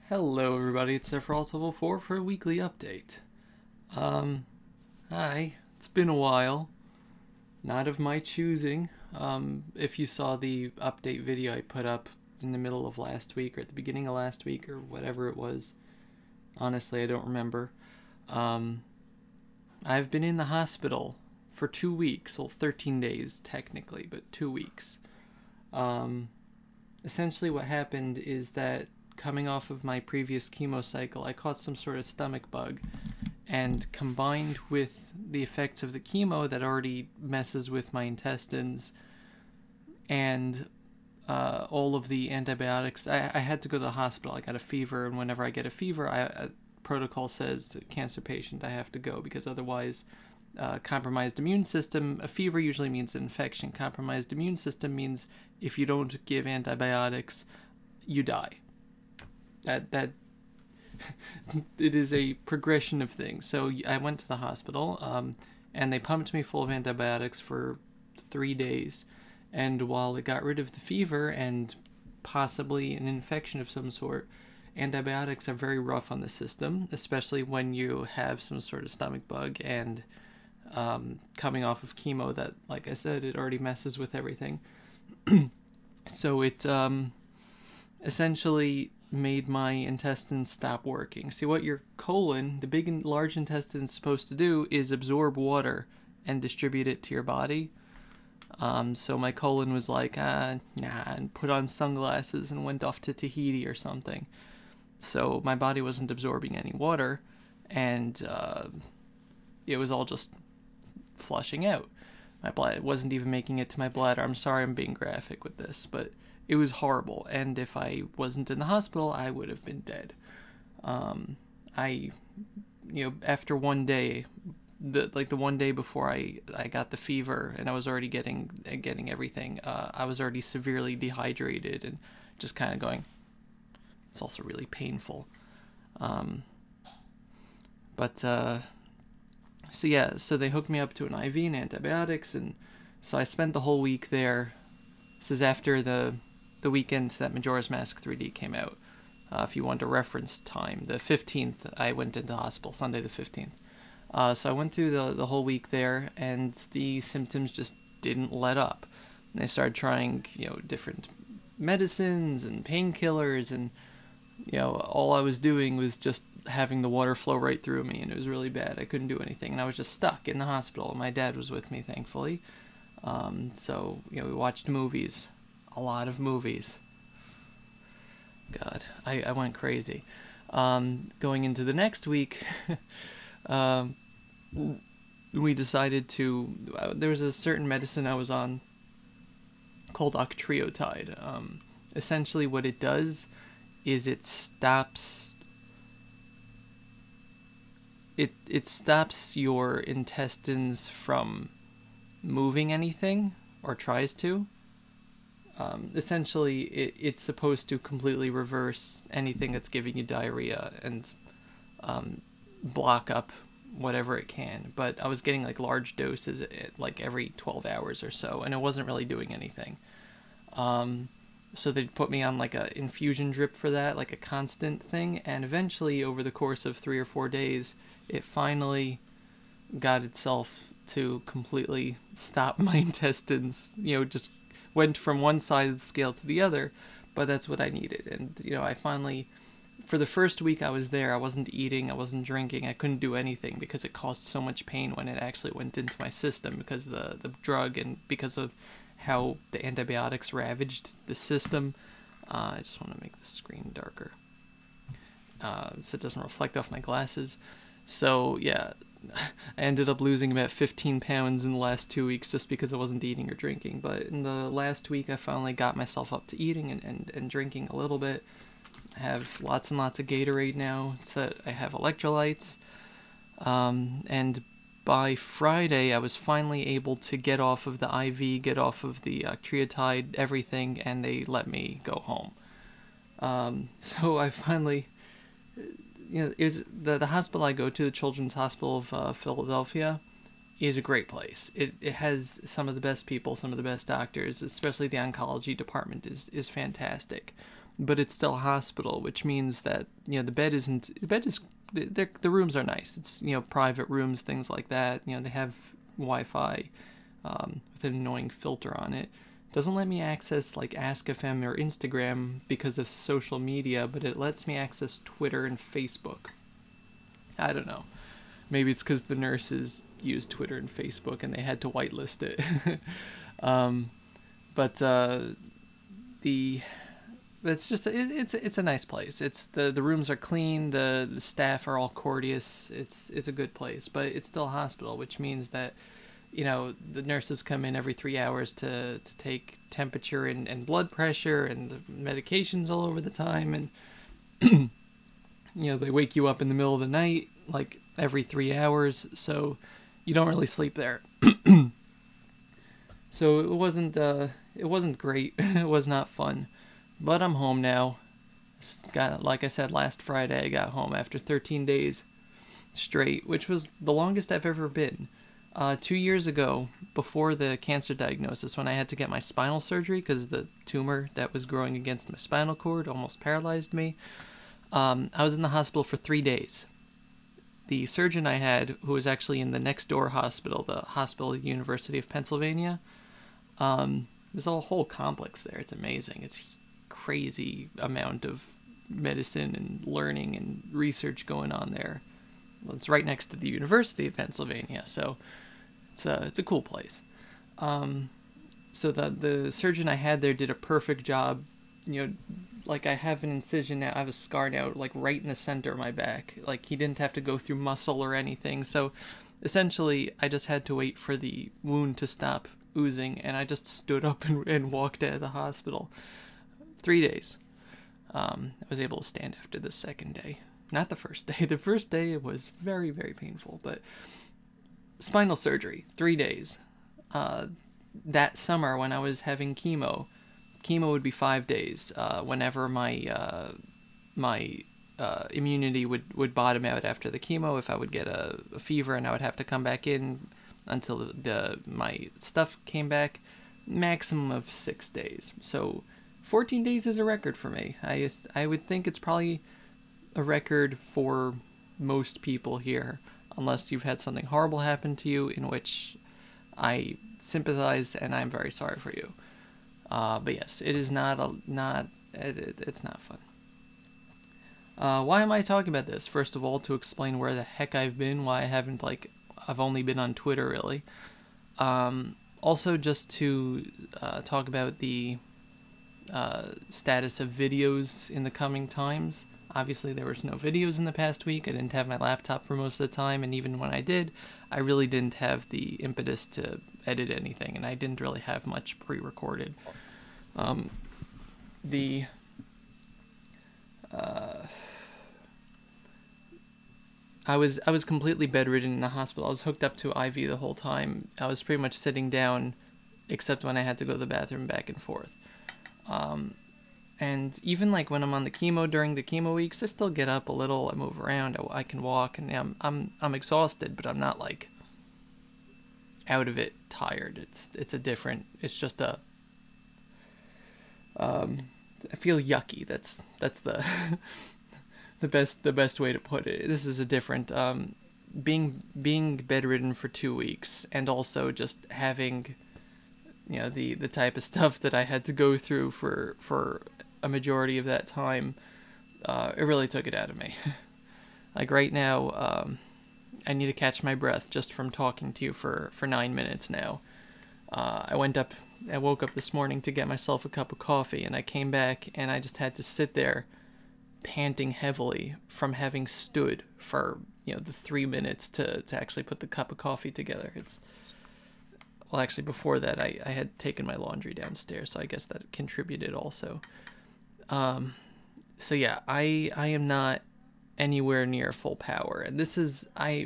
Hello everybody, it's Sephiroth Level 4 for a weekly update. Hi. It's been a while. Not of my choosing. If you saw the update video I put up in the middle of last week, or at the beginning of last week, or whatever it was. Honestly, I don't remember. I've been in the hospital for 2 weeks. Well, 13 days technically, but 2 weeks. Essentially what happened is that coming off of my previous chemo cycle, I caught some sort of stomach bug, and combined with the effects of the chemo that already messes with my intestines, and all of the antibiotics, I had to go to the hospital. I got a fever, and whenever I get a fever, protocol says, cancer patient, I have to go, because otherwise, compromised immune system, a fever usually means an infection. Compromised immune system means if you don't give antibiotics, you die. That it is a progression of things. So I went to the hospital, and they pumped me full of antibiotics for 3 days. And while it got rid of the fever and possibly an infection of some sort, antibiotics are very rough on the system, especially when you have some sort of stomach bug and coming off of chemo that, like I said, it already messes with everything. So it essentially made my intestines stop working. See, what your colon, the big and large intestine, is supposed to do is absorb water and distribute it to your body. So my colon was like, nah, and put on sunglasses and went off to Tahiti or something. So my body wasn't absorbing any water, and it was all just flushing out. My blood wasn't even making it to my bladder. I'm sorry I'm being graphic with this, but it was horrible, and if I wasn't in the hospital, I would have been dead. After one day, the one day before I got the fever, and I was already getting everything, I was already severely dehydrated and just kind of going. It's also really painful. So they hooked me up to an IV and antibiotics, and so I spent the whole week there. This is after the weekend that Majoras Mask 3D came out. If you want a reference time, the 15th I went into the hospital, Sunday the 15th. So I went through the whole week there, and the symptoms just didn't let up. And I started trying, different medicines and painkillers, and all I was doing was just having the water flow right through me, and it was really bad. I couldn't do anything, and I was just stuck in the hospital. My dad was with me, thankfully. So we watched movies. A lot of movies. God, I went crazy. Going into the next week, we decided to... there was a certain medicine I was on called octreotide. Essentially what it does is it stops... It stops your intestines from moving anything, or tries to. Essentially, it's supposed to completely reverse anything that's giving you diarrhea and block up whatever it can. But I was getting like large doses like every 12 hours or so, and it wasn't really doing anything. So they put me on like a infusion drip for that, like a constant thing, and eventually over the course of 3 or 4 days, it finally got itself to completely stop my intestines, just went from one side of the scale to the other, but that's what I needed. And, I finally, for the first week I was there, I wasn't eating, I wasn't drinking, I couldn't do anything because it caused so much pain when it actually went into my system because the drug and because of how the antibiotics ravaged the system. I just want to make the screen darker so it doesn't reflect off my glasses. So, yeah, I ended up losing about 15 pounds in the last 2 weeks just because I wasn't eating or drinking. But in the last week, I finally got myself up to eating and drinking a little bit. I have lots and lots of Gatorade now, so I have electrolytes. And by Friday, I was finally able to get off of the IV, get off of the octreotide, everything, and they let me go home. So I finally... it was the hospital I go to, the Children's Hospital of Philadelphia, is a great place. It has some of the best people, some of the best doctors, especially the oncology department is fantastic. but it's still a hospital, which means that, you know, the bed is, the rooms are nice. It's, you know, private rooms, things like that. You know, they have Wi-Fi with an annoying filter on it. Doesn't let me access like Ask.fm or Instagram because of social media, but it lets me access Twitter and Facebook. I don't know. Maybe it's because the nurses use Twitter and Facebook and they had to whitelist it. But it's just it's a nice place. It's the rooms are clean. The staff are all courteous. It's a good place, but it's still a hospital, which means that, you know, the nurses come in every 3 hours to take temperature and blood pressure, and the medications all over the time, and you know, they wake you up in the middle of the night like every 3 hours, so you don't really sleep there. So it wasn't great. It was not fun, but I'm home now. Like I said, last Friday I got home after 13 days straight, which was the longest I've ever been. 2 years ago, before the cancer diagnosis, when I had to get my spinal surgery because the tumor that was growing against my spinal cord almost paralyzed me, I was in the hospital for 3 days. The surgeon I had, who was actually in the next door hospital, the hospital at the University of Pennsylvania, there's a whole complex there. It's amazing. It's crazy amount of medicine and learning and research going on there. Well, it's right next to the University of Pennsylvania, so it's a cool place. So the surgeon I had there did a perfect job. You know, like I have an incision now, I have a scar now, like right in the center of my back. Like he didn't have to go through muscle or anything. So essentially, I just had to wait for the wound to stop oozing, and I just stood up and walked out of the hospital. 3 days. I was able to stand after the second day. Not the first day. The first day it was very, very painful, but spinal surgery, 3 days. That summer when I was having chemo would be 5 days. Whenever my immunity would bottom out after the chemo, if I would get a fever and I would have to come back in until my stuff came back, maximum of 6 days. So 14 days is a record for me. I would think it's probably a record for most people here, unless you've had something horrible happen to you, in which I sympathize and I'm very sorry for you. But yes, it is it's not fun. Why am I talking about this? First of all, to explain where the heck I've been, why I haven't, I've only been on Twitter, really. Also, just to talk about the status of videos in the coming times. Obviously, there was no videos in the past week. I didn't have my laptop for most of the time, and even when I did, I really didn't have the impetus to edit anything, and I didn't really have much pre-recorded. I was completely bedridden in the hospital. I was hooked up to IV the whole time. I was pretty much sitting down, except when I had to go to the bathroom back and forth. And even when I'm on the chemo during the chemo weeks, I still get up a little. I move around. I can walk, and I'm exhausted, but I'm not out of it tired. It's just a I feel yucky. That's the the best way to put it. This is a different being bedridden for 2 weeks, and also just having, you know, the type of stuff that I had to go through for a majority of that time. It really took it out of me. Right now, I need to catch my breath just from talking to you for 9 minutes now. I woke up this morning to get myself a cup of coffee, and I came back and I just had to sit there panting heavily from having stood for, you know, the 3 minutes to actually put the cup of coffee together. Well, actually, before that, I had taken my laundry downstairs, so I guess that contributed also. So yeah, I am not anywhere near full power, and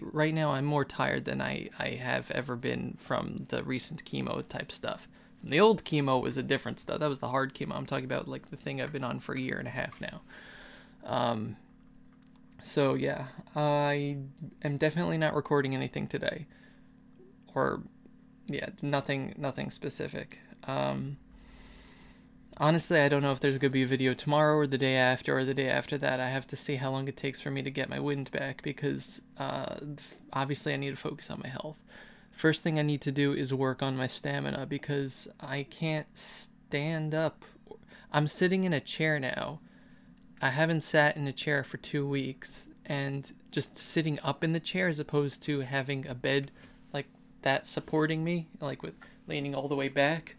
right now I'm more tired than I have ever been from the recent chemo type stuff. The old chemo was a different stuff. That was the hard chemo. I'm talking about the thing I've been on for a year and a half now. So yeah, I am definitely not recording anything today, or yeah, nothing specific. Honestly, I don't know if there's going to be a video tomorrow or the day after or the day after that. I have to see how long it takes for me to get my wind back because obviously I need to focus on my health. First thing I need to do is work on my stamina because I can't stand up. I'm sitting in a chair now. I haven't sat in a chair for 2 weeks, and just sitting up in the chair as opposed to having a bed like that supporting me, like with leaning all the way back,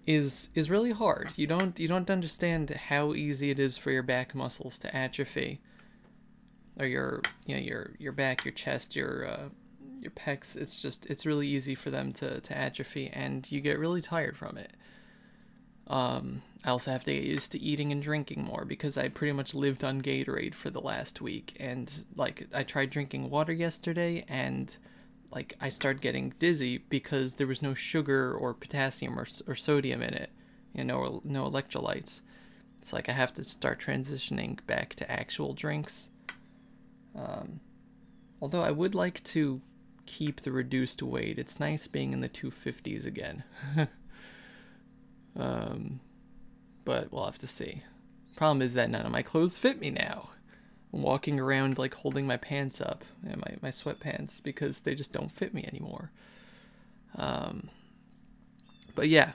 is really hard. You don't understand how easy it is for your back muscles to atrophy, or your back, your chest, your pecs. It's really easy for them to atrophy, and you get really tired from it. I also have to get used to eating and drinking more because I pretty much lived on Gatorade for the last week, and like I tried drinking water yesterday and like I started getting dizzy because there was no sugar or potassium or sodium in it, no electrolytes. It's like I have to start transitioning back to actual drinks. Although I would like to keep the reduced weight. It's nice being in the 250s again. But we'll have to see. Problem is that none of my clothes fit me now. I'm walking around like holding my pants up, and my sweatpants, because they just don't fit me anymore. But yeah,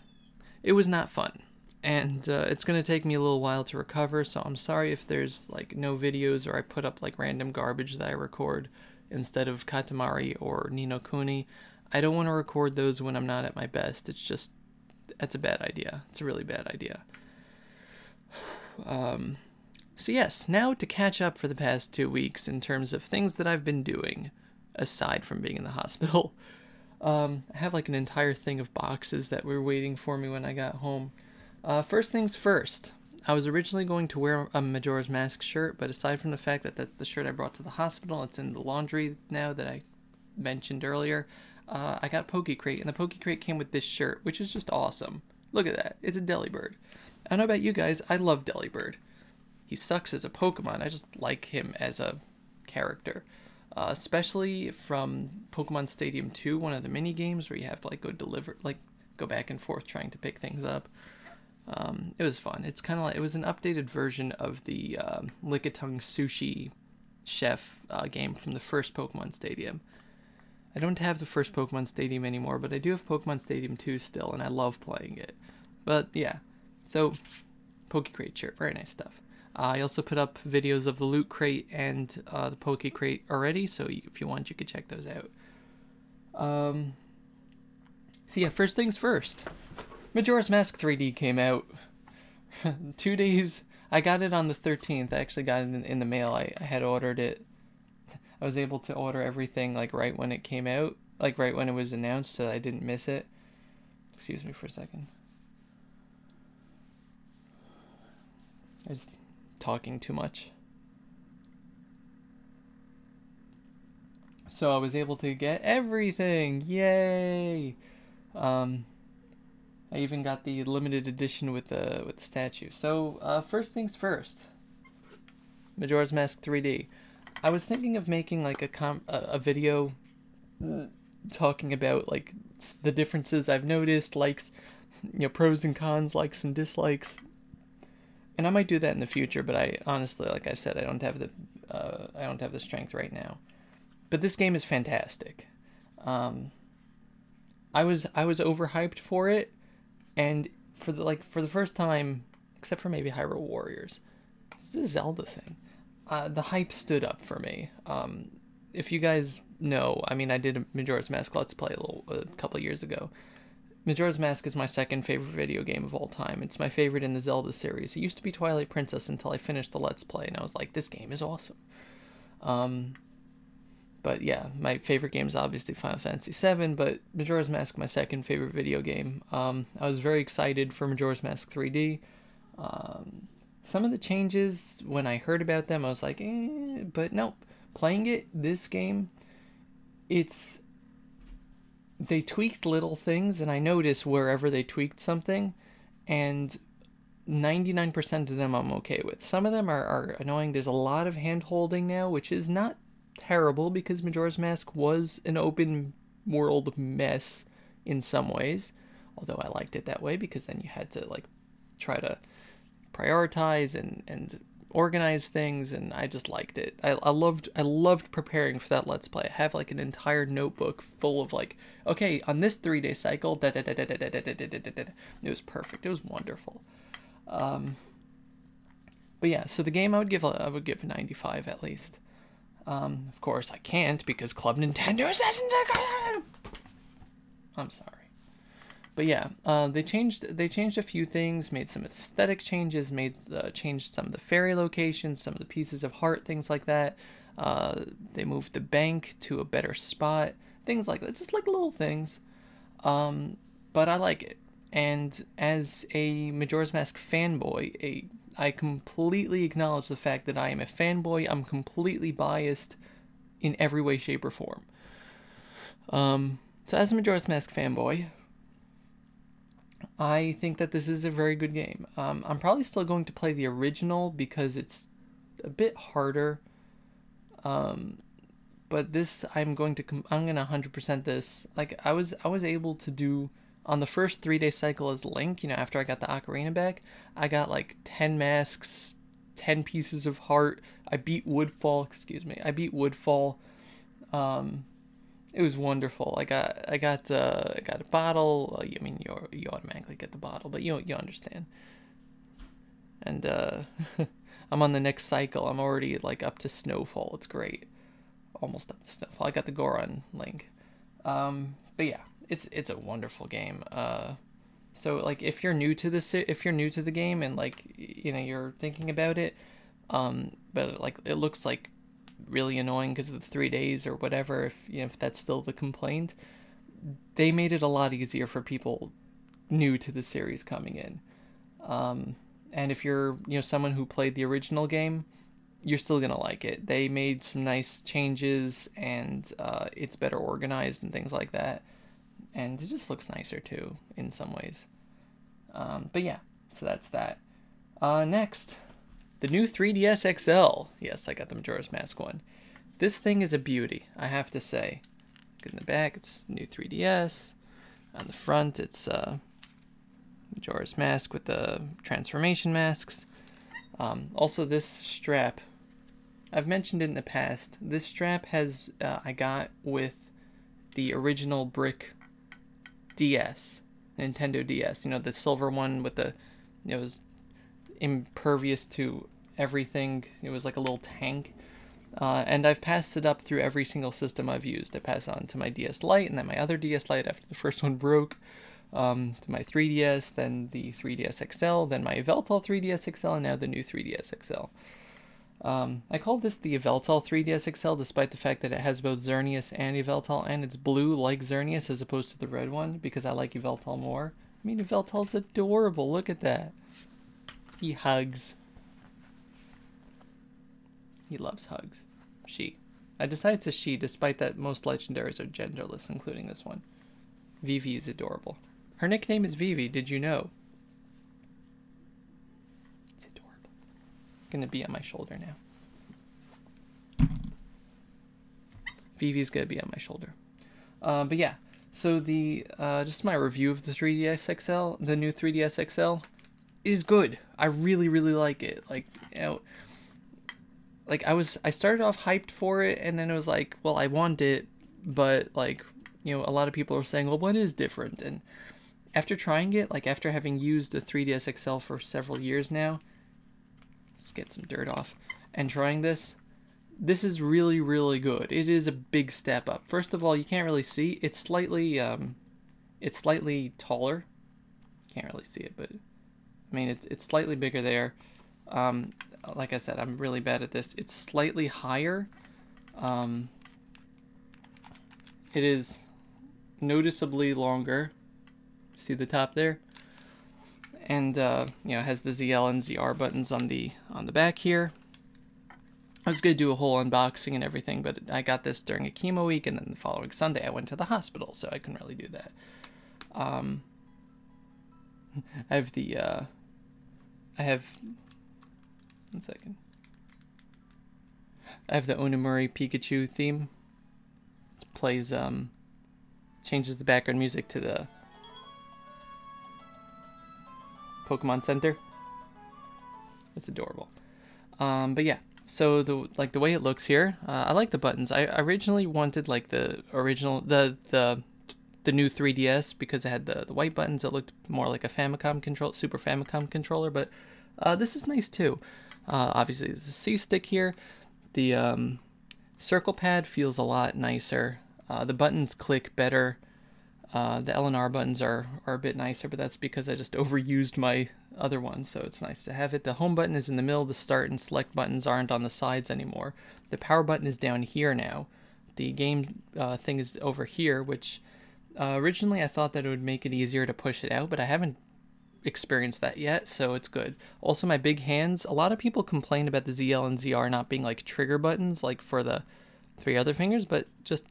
it was not fun. And it's going to take me a little while to recover, so I'm sorry if there's like no videos or I put up like random garbage that I record instead of Katamari or Ni no Kuni. I don't want to record those when I'm not at my best. It's just, that's a bad idea. It's a really bad idea. So yes, now to catch up for the past 2 weeks in terms of things that I've been doing, aside from being in the hospital. I have like an entire thing of boxes that were waiting for me when I got home. First things first, I was originally going to wear a Majora's Mask shirt, but aside from the fact that that's the shirt I brought to the hospital, it's in the laundry now that I mentioned earlier, I got Poke Crate, and the Poke Crate came with this shirt, which is just awesome. Look at that. It's a Delibird. I don't know about you guys, I love Delibird. He sucks as a Pokemon, I just like him as a character. Especially from Pokemon Stadium 2, one of the mini games where you have to like go back and forth trying to pick things up. It was fun. It's kind of like, it was an updated version of the Lickitung Sushi Chef game from the first Pokemon Stadium. I don't have the first Pokemon Stadium anymore, but I do have Pokemon Stadium 2 still, and I love playing it. But yeah, so Poke Crate shirt, very nice stuff. I also put up videos of the Loot Crate and the Poke Crate already, so if you want, you could check those out. So yeah, first things first. Majora's Mask 3D came out 2 days. I got it on the 13th. I actually got it in the mail. I had ordered it. I was able to order everything like right when it came out, like right when it was announced, so I didn't miss it. Excuse me for a second. I was talking too much. So I was able to get everything. Yay! I even got the limited edition with the statue. So first things first. Majora's Mask 3D. I was thinking of making like a video talking about like the differences I've noticed, likes, pros and cons, likes and dislikes. And I might do that in the future, but I honestly, like I've said, I don't have the strength right now. But this game is fantastic. I was overhyped for it, and for the first time, except for maybe Hyrule Warriors, it's a Zelda thing. The hype stood up for me. If you guys know, I mean, I did a Majora's Mask Let's Play a couple of years ago. Majora's Mask is my second favorite video game of all time. It's my favorite in the Zelda series. It used to be Twilight Princess until I finished the Let's Play, and I was like, this game is awesome. But yeah, my favorite game is obviously Final Fantasy VII, but Majora's Mask, my second favorite video game. I was very excited for Majora's Mask 3D. Some of the changes, when I heard about them, I was like, but no. Playing this game, they tweaked little things, and I noticed wherever they tweaked something, and 99% of them I'm okay with. Some of them are annoying. There's a lot of hand-holding now, which is not terrible, because Majora's Mask was an open world mess in some ways, although I liked it that way, because then you had to, like, try to prioritize and organize things, and I just liked it. I loved preparing for that Let's Play. I have like an entire notebook full of like, okay, on this 3-day cycle, it was perfect. It was wonderful. But yeah, so the game I would give 95 at least. Of course I can't because Club Nintendo hasn't. I'm sorry. But yeah, they changed a few things, made some aesthetic changes, changed some of the fairy locations, some of the pieces of heart, things like that. They moved the bank to a better spot, things like that, just like little things. But I like it. And as a Majora's Mask fanboy, I completely acknowledge the fact that I am a fanboy. I'm completely biased in every way, shape, or form. So as a Majora's Mask fanboy, I think that this is a very good game. I'm probably still going to play the original because it's a bit harder. But this, I'm gonna 100% this. Like I was able to do on the first 3-day cycle as Link. You know, after I got the Ocarina back, I got like 10 masks, 10 pieces of heart. I beat Woodfall. I beat Woodfall. It was wonderful. I got a bottle. I mean, you automatically get the bottle, but you understand. And I'm on the next cycle. I'm already like up to Snowfall. It's great. Almost up to Snowfall. I got the Goron Link. But yeah, it's a wonderful game. So like if you're new to the game and like you're thinking about it, but like it looks like really annoying because of the 3 days or whatever, if that's still the complaint, they made it a lot easier for people new to the series coming in. And if you're someone who played the original game, you're still gonna like it. They made some nice changes, and it's better organized and things like that, and it just looks nicer too in some ways. But yeah, so that's that. Next, the new 3DS XL. Yes, I got the Majora's Mask one. This thing is a beauty, I have to say. In the back, it's new 3DS. On the front, it's Majora's Mask with the transformation masks. Also, this strap, I've mentioned it in the past. This strap I got with the original brick DS, Nintendo DS. The silver one with it was impervious to everything. It was like a little tank. And I've passed it up through every single system I've used. I passed it on to my DS Lite, and then my other DS Lite after the first one broke. To my 3DS, then the 3DS XL, then my Yveltal 3DS XL, and now the new 3DS XL. I call this the Yveltal 3DS XL, despite the fact that it has both Xerneas and Yveltal, and it's blue like Xerneas as opposed to the red one, because I like Yveltal more. I mean, Yveltal's adorable, look at that. He hugs. He loves hugs. She. I decided it's a she, despite that most legendaries are genderless, including this one. Vivi is adorable. Her nickname is Vivi, did you know? It's adorable. Gonna be on my shoulder now. Vivi's gonna be on my shoulder. But yeah, so the just my review of the 3DS XL, the new 3DS XL, is good. I really, really like it. Like, like I started off hyped for it, and then it was like, well, I want it, but like, a lot of people are saying, well, what is different? And after trying it, like after having used the 3DS XL for several years now, let's get some dirt off, and trying this is really, really good. It is a big step up. First of all, you can't really see. It's slightly taller. Can't really see it, but I mean, it's slightly bigger there. Like I said, I'm really bad at this. It's slightly higher. It is noticeably longer. See the top there? And it has the ZL and ZR buttons on the back here. I was gonna do a whole unboxing and everything, but I got this during a chemo week, and then the following Sunday I went to the hospital, so I couldn't really do that. I have one second. I have the Onimori Pikachu theme. It plays changes the background music to the Pokemon Center. It's adorable. But yeah, so the way it looks here, I like the buttons. I originally wanted like the new 3DS because it had the white buttons. It looked more like a Super Famicom controller, but this is nice too. Obviously, there's a C stick here. The circle pad feels a lot nicer. The buttons click better. The L and R buttons are a bit nicer, but that's because I just overused my other ones, so it's nice to have it. The home button is in the middle. The start and select buttons aren't on the sides anymore. The power button is down here now. The game thing is over here, which originally I thought that it would make it easier to push it out, but I haven't experienced that yet, so it's good. Also, my big hands. A lot of people complain about the ZL and ZR not being like trigger buttons like for the 3 other fingers, but just,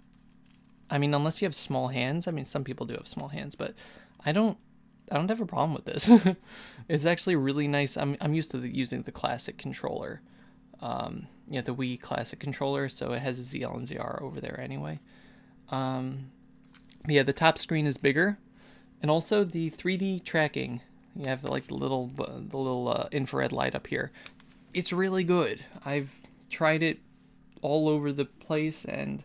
I mean, unless you have small hands. I mean, some people do have small hands, but I don't have a problem with this. It's actually really nice. I'm used to using the classic controller, the Wii classic controller, so it has a ZL and ZR over there anyway. Yeah, the top screen is bigger, and also the 3D tracking. You have like the little infrared light up here. It's really good. I've tried it all over the place, and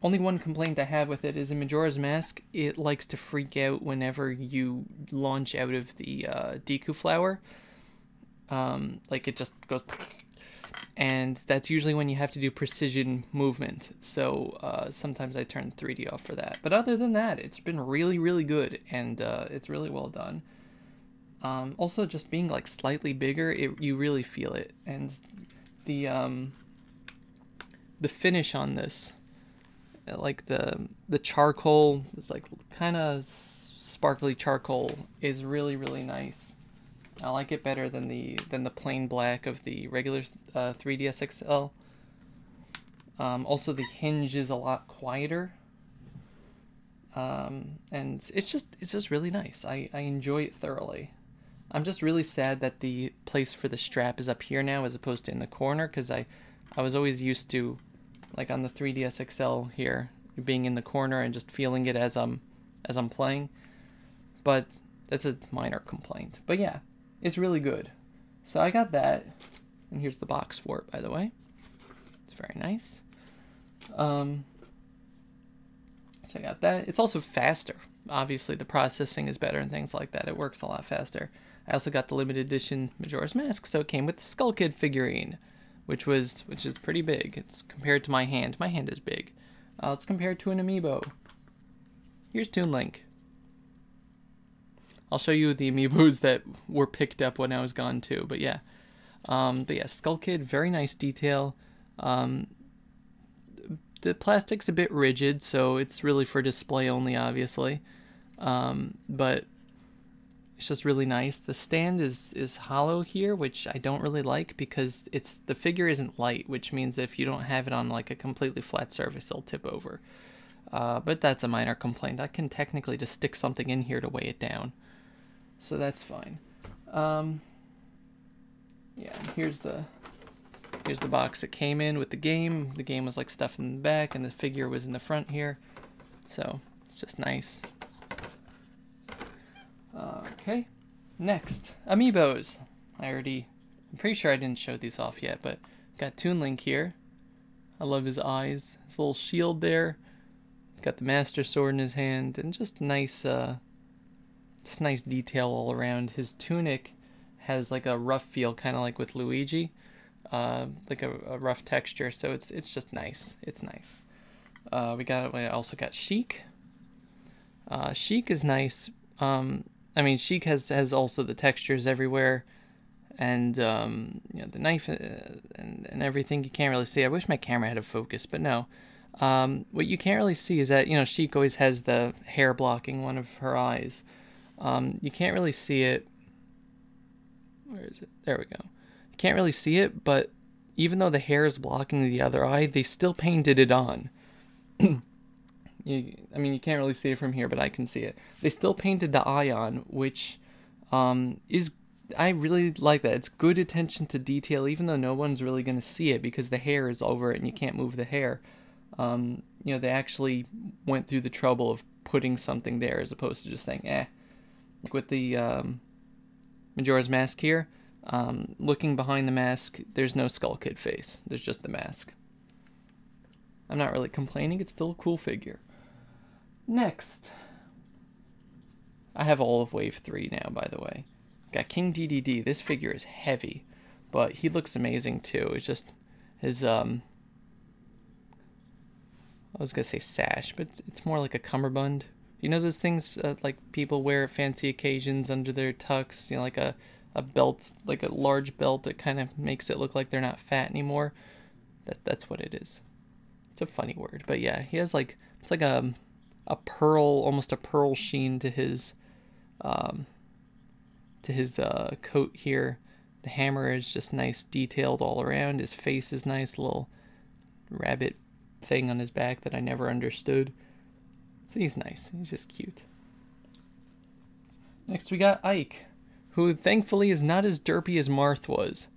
only one complaint I have with it is in Majora's Mask, it likes to freak out whenever you launch out of the Deku Flower. Like it just goes, and that's usually when you have to do precision movement. So sometimes I turn 3D off for that. But other than that, it's been really, really good, and it's really well done. Also, just being like slightly bigger, you really feel it, and the finish on this, like the charcoal, it's like kind of sparkly charcoal, is really, really nice. I like it better than the plain black of the regular 3DS XL. Also, the hinge is a lot quieter, and it's just really nice. I enjoy it thoroughly. I'm just really sad that the place for the strap is up here now as opposed to in the corner, because I was always used to, like on the 3DS XL here, being in the corner and just feeling it as I'm playing. But that's a minor complaint. But yeah, it's really good. So I got that, and here's the box for it, by the way. It's very nice. So I got that. It's also faster. Obviously, the processing is better and things like that. It works a lot faster. I also got the limited edition Majora's Mask, so it came with the Skull Kid figurine, which is pretty big. It's compared to my hand. My hand is big. It's compared to an amiibo. Here's Toon Link. I'll show you the amiibos that were picked up when I was gone too. But yeah, Skull Kid, very nice detail. The plastic's a bit rigid, so it's really for display only, obviously. But it's just really nice. The stand is hollow here, which I don't really like because the figure isn't light, which means if you don't have it on like a completely flat surface, it'll tip over. But that's a minor complaint. I can technically just stick something in here to weigh it down, so that's fine. Yeah, here's the box it came in with the game. The game was like stuffed in the back, and the figure was in the front here, so it's just nice. Okay, next, amiibos. I'm pretty sure I didn't show these off yet, but got Toon Link here. I love his eyes, his little shield there. He's got the Master Sword in his hand, and just nice detail all around. His tunic has like a rough feel, kind of like with Luigi, like a rough texture. So it's just nice. It's nice. I also got Sheik. Sheik is nice. I mean, Sheik has also the textures everywhere, and the knife and everything. You can't really see. I wish my camera had a focus, but no. What you can't really see is that Sheik always has the hair blocking one of her eyes. You can't really see it. Where is it? There we go. You can't really see it, but even though the hair is blocking the other eye, they still painted it on. I mean, you can't really see it from here, but I can see it. They still painted the eye on, which I really like that. It's good attention to detail, even though no one's really going to see it because the hair is over it and you can't move the hair. They actually went through the trouble of putting something there as opposed to just saying, Like with the Majora's Mask here, looking behind the mask, there's no Skull Kid face. There's just the mask. I'm not really complaining. It's still a cool figure. Next, I have all of Wave 3 now, by the way. Got King DDD. This figure is heavy, but he looks amazing too. It's just his, I was going to say sash, but it's more like a cummerbund. You know those things like people wear at fancy occasions under their tux? You know, like a belt, like a large belt that kind of makes it look like they're not fat anymore. That's what it is. It's a funny word, but yeah, he has like, it's like a pearl, almost a pearl sheen to his coat here. The hammer is just nice, detailed all around. His face is nice, little rabbit thing on his back that I never understood. So he's nice. He's just cute. Next we got Ike, who thankfully is not as derpy as Marth was.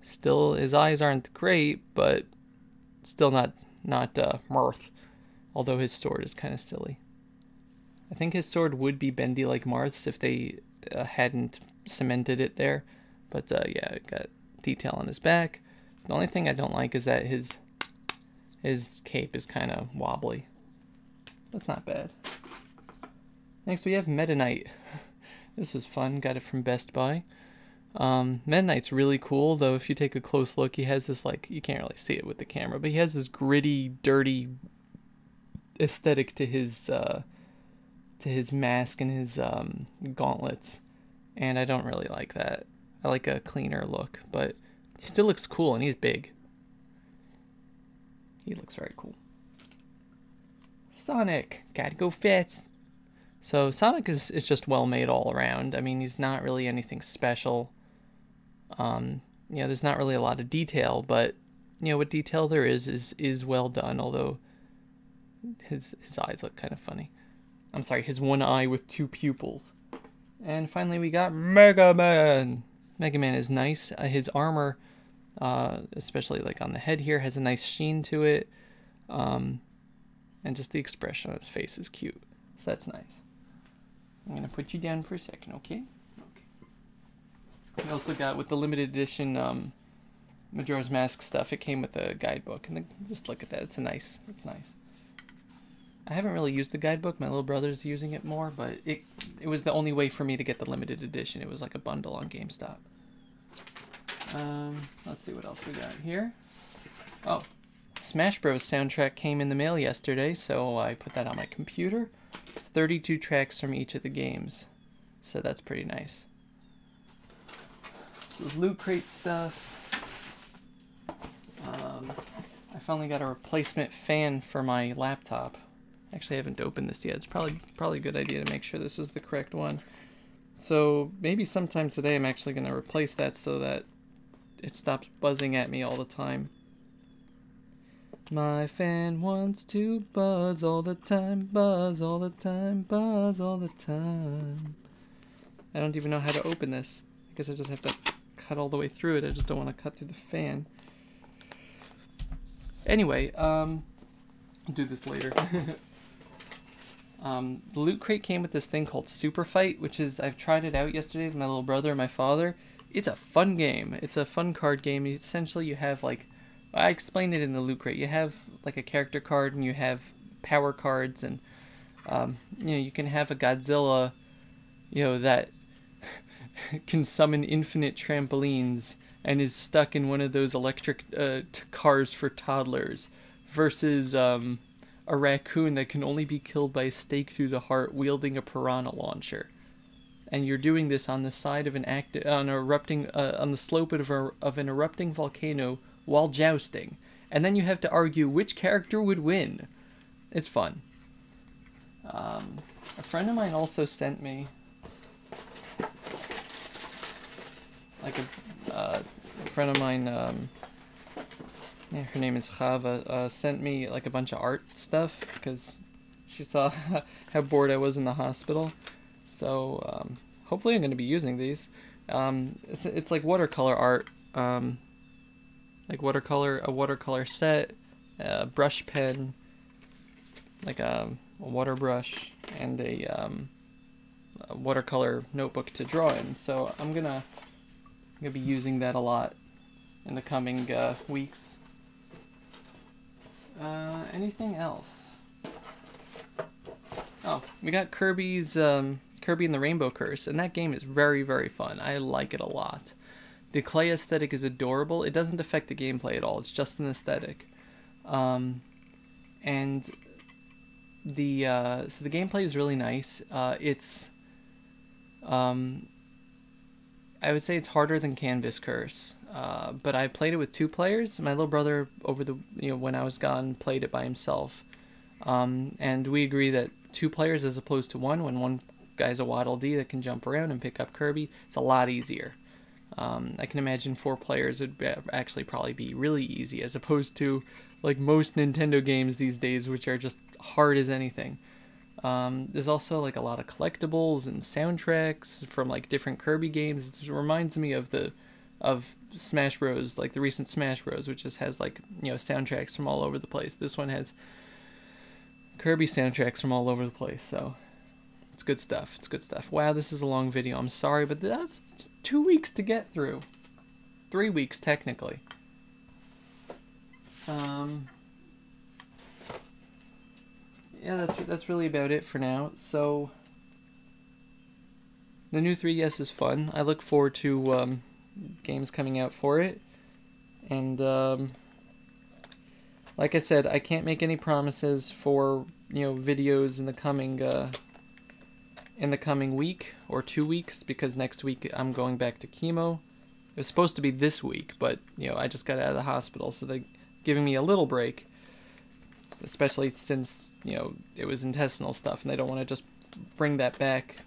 Still, his eyes aren't great, but still not Marth. Although his sword is kind of silly. I think his sword would be bendy like Marth's if they hadn't cemented it there. But yeah, it got detail on his back. The only thing I don't like is that his cape is kind of wobbly. That's not bad. Next we have Meta Knight. This was fun. Got it from Best Buy. Meta Knight's really cool, though if you take a close look, he has this, like, you can't really see it with the camera, but he has this gritty, dirty aesthetic to his mask and his gauntlets, and I don't really like that. I like a cleaner look, but he still looks cool, and he's big. He looks very cool. Sonic, gotta go fast. So Sonic is just well made all around. I mean, he's not really anything special. You know, there's not really a lot of detail, but you know, what detail there is well done. Although his eyes look kind of funny. I'm sorry, his one eye with two pupils. And finally, we got Mega Man. Mega Man is nice. His armor, especially like on the head here, has a nice sheen to it. And just the expression on his face is cute. So that's nice. I'm going to put you down for a second, okay? Okay. We also got, with the limited edition Majora's Mask stuff, it came with a guidebook. And just look at that. It's nice. I haven't really used the guidebook. My little brother's using it more, but it was the only way for me to get the limited edition. It was like a bundle on GameStop. Let's see what else we got here. Oh, Smash Bros. Soundtrack came in the mail yesterday, so I put that on my computer. It's 32 tracks from each of the games, so that's pretty nice. This is Loot Crate stuff. I finally got a replacement fan for my laptop. Actually, I haven't opened this yet. It's probably a good idea to make sure this is the correct one. So maybe sometime today I'm actually going to replace that so that it stops buzzing at me all the time. My fan wants to buzz all the time, buzz all the time, buzz all the time. I don't even know how to open this. I guess I just have to cut all the way through it. I just don't want to cut through the fan. Anyway, I'll do this later. The Loot Crate came with this thing called Super Fight, which is, I've tried it out yesterday with my little brother and my father. It's a fun game. It's a fun card game. Essentially, you have, like, I explained it in the Loot Crate. You have, like, a character card, and you have power cards, and, you know, you can have a Godzilla, you know, that can summon infinite trampolines and is stuck in one of those electric cars for toddlers, versus a raccoon that can only be killed by a stake through the heart wielding a piranha launcher. And you're doing this on the side of an on the slope of an erupting volcano while jousting. And then you have to argue which character would win. It's fun. A friend of mine also sent me like a friend of mine, yeah, her name is Chava, sent me like a bunch of art stuff because she saw how bored I was in the hospital. So hopefully I'm going to be using these. It's like watercolor art, like a watercolor set, a brush pen, like a water brush, and a watercolor notebook to draw in. So I'm gonna be using that a lot in the coming weeks. Anything else? Oh, we got Kirby's Kirby and the Rainbow Curse, and that game is very, very fun. I like it a lot. The clay aesthetic is adorable. It doesn't affect the gameplay at all. It's just an aesthetic. And the so the gameplay is really nice. It's I would say it's harder than Canvas Curse, but I played it with 2 players. My little brother, over the when I was gone, played it by himself, and we agree that 2 players as opposed to 1. When one guy's a Waddle Dee that can jump around and pick up Kirby, it's a lot easier. I can imagine 4 players would actually probably be really easy, as opposed to like most Nintendo games these days, which are just hard as anything. There's also like a lot of collectibles and soundtracks from like different Kirby games. It reminds me of Smash Bros, like the recent Smash Bros, which just has like soundtracks from all over the place. This one has Kirby soundtracks from all over the place, so it's good stuff. It's good stuff. Wow, this is a long video. I'm sorry, but that's 2 weeks to get through. 3 weeks technically. Yeah, that's really about it for now. So the new 3DS is fun. I look forward to games coming out for it, and like I said, I can't make any promises for videos in the coming week or 2 weeks, because next week I'm going back to chemo. It was supposed to be this week, but I just got out of the hospital, so they're giving me a little break. Especially since, it was intestinal stuff, and they don't want to just bring that back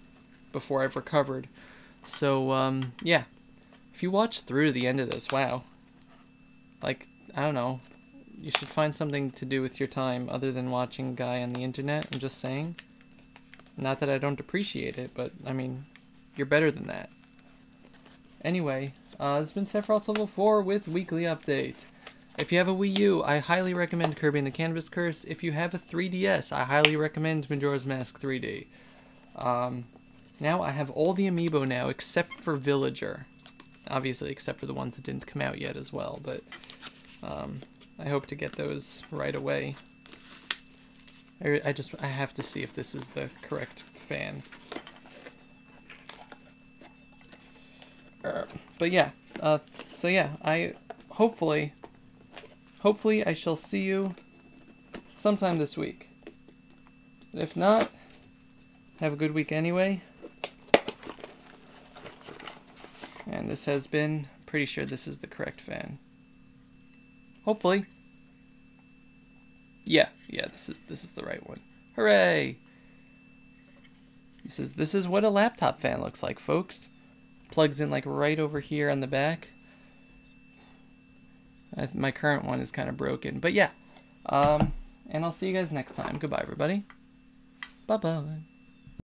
before I've recovered. So, yeah. If you watch through to the end of this, wow. Like, I don't know. You should find something to do with your time other than watching a guy on the internet, I'm just saying. Not that I don't appreciate it, but, I mean, you're better than that. Anyway, this has been Sephiroth Level 4 with Weekly Update. If you have a Wii U, I highly recommend Kirby and the Canvas Curse. If you have a 3DS, I highly recommend Majora's Mask 3D. Now I have all the amiibo now except for Villager. Obviously, except for the ones that didn't come out yet as well, but I hope to get those right away. I have to see if this is the correct fan. But yeah, so yeah, hopefully I shall see you sometime this week. If not, have a good week anyway. And this has been, pretty sure this is the correct fan. Hopefully. Yeah, this is the right one. Hooray! This is what a laptop fan looks like, folks. Plugs in like right over here on the back. My current one is kind of broken, but yeah. And I'll see you guys next time. Goodbye, everybody. Bye-bye.